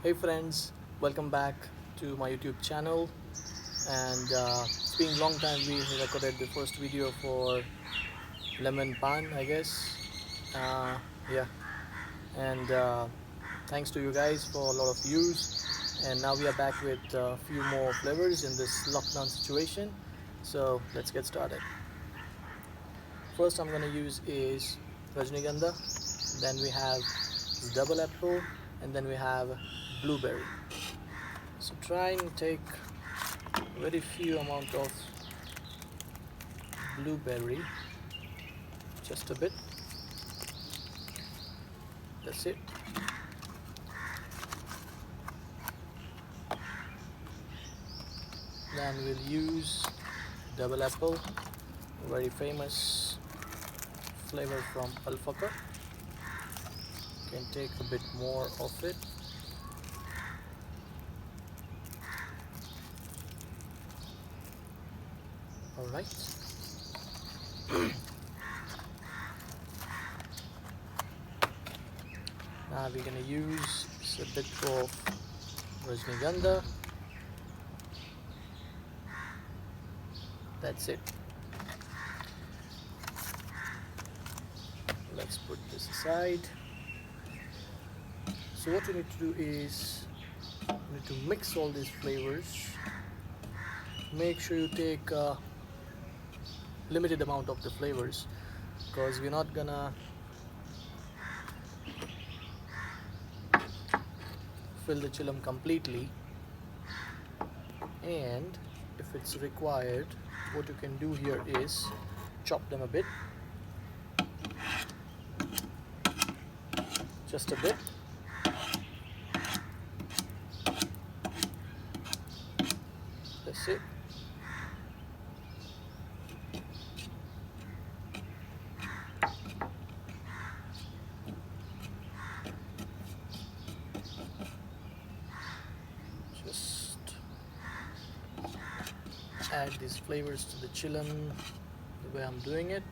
Hey friends, welcome back to my YouTube channel. And it's been a long time we recorded the first video for lemon pan, I guess. Uh, yeah, and thanks to you guys for a lot of views. And now we are back with a few more flavors in this lockdown situation. So let's get started. First, I'm gonna use is Rajnigandha. Then we have double apple, and then we have blueberry. So try and take very few amount of blueberry, just a bit. That's it. Then we'll use double apple, very famous flavor from Hookah. Can take a bit more of it. All right. Now we're gonna use a bit of Rajnigandha. That's it. Let's put this aside. So what you need to do is you need to mix all these flavors. Make sure you take a limited amount of the flavors because we're not gonna fill the chillum completely. And if it's required, what you can do here is chop them a bit, just a bit. That's it. Just add these flavors to the chillum the way I'm doing it.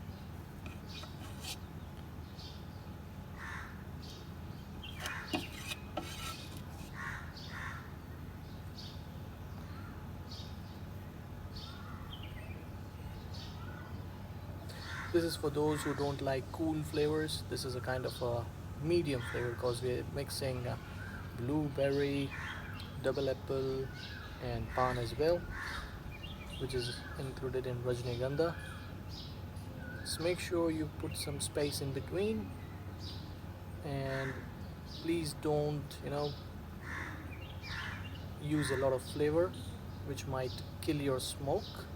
This is for those who don't like cool flavors. This is a kind of a medium flavor because we're mixing blueberry, double apple and pan as well, which is included in Rajnigandha. Just make sure you put some space in between, and please don't use a lot of flavor which might kill your smoke,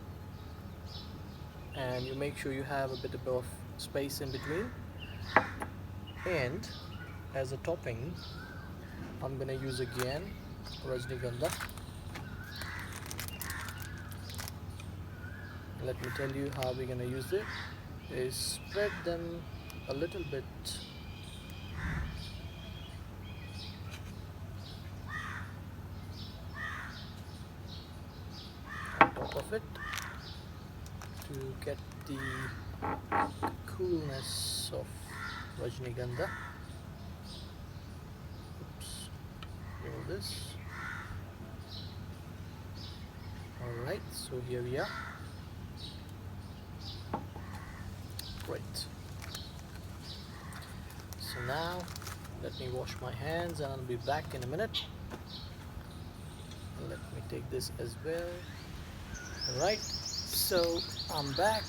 and you make sure you have a bit of space in between. And as a topping, I'm gonna use again Rajnigandha. Let me tell you how we're gonna use it is spread them a little bit on top of it to get the coolness of Rajnigandha. Oops, roll this. Alright, so here we are. Great. So now let me wash my hands and I'll be back in a minute. Let me take this as well. Alright, so I'm back.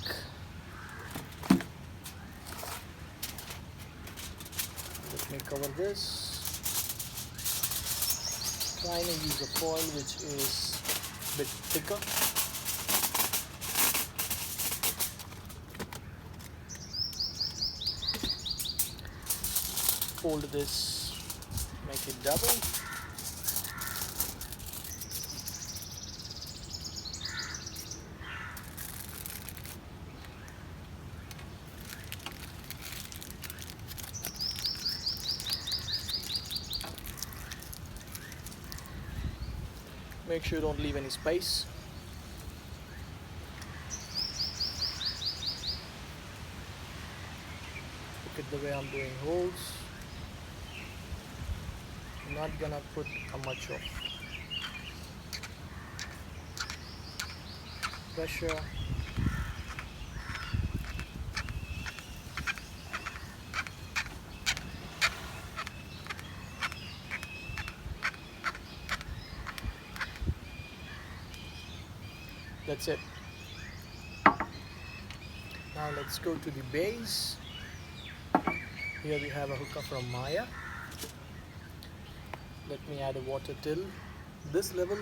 Let me cover this. Trying to use a foil which is a bit thicker. Fold this, make it double. Make sure you don't leave any space. Look at the way I'm doing holes. not gonna put a much of pressure. That's it. Now let's go to the base. Here we have a hookah from Maya. Let me add a water till this level.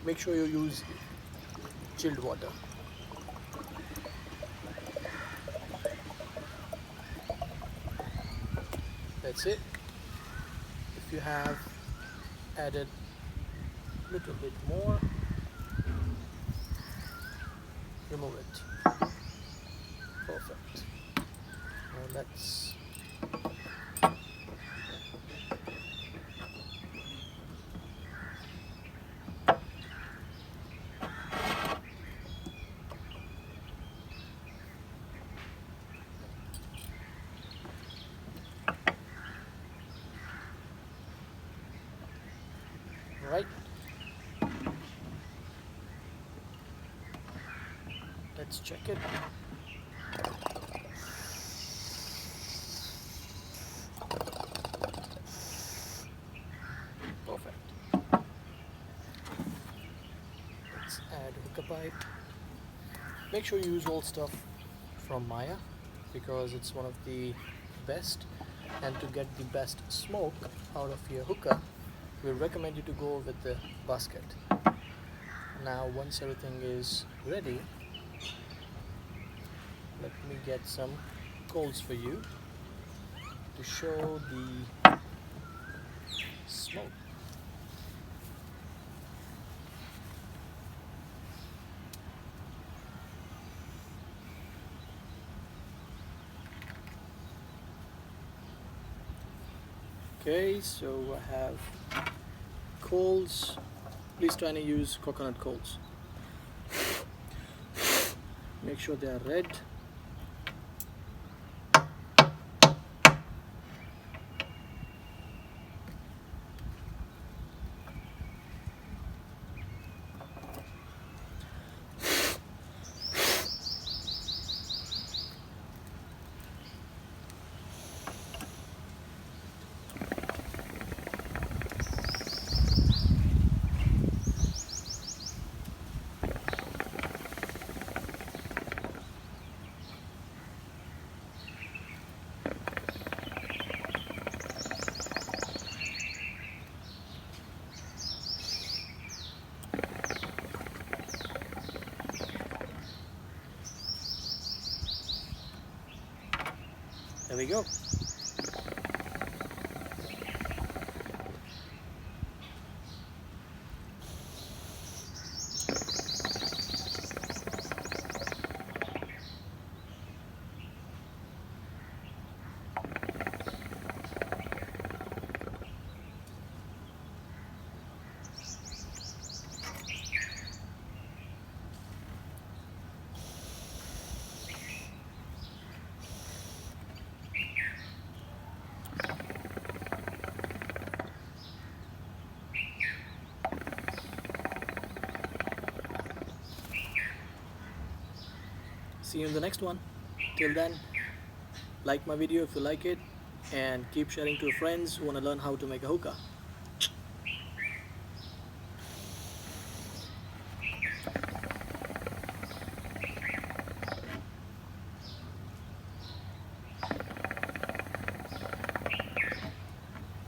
Make sure you use chilled water. That's it. If you have added a little bit more, remove it. Perfect. Now let's right. Let's check it. Perfect. Let's add hookah pipe. Make sure you use all stuff from Maya because it's one of the best, and to get the best smoke out of your hookah we recommend you to go with the basket. Now once everything is ready, let me get some coals for you to show the smoke. Okay, so I have coals. Please try to use coconut coals. Make sure they are red. There we go. See you in the next one. Till then, like my video if you like it, and keep sharing to your friends who want to learn how to make a hookah.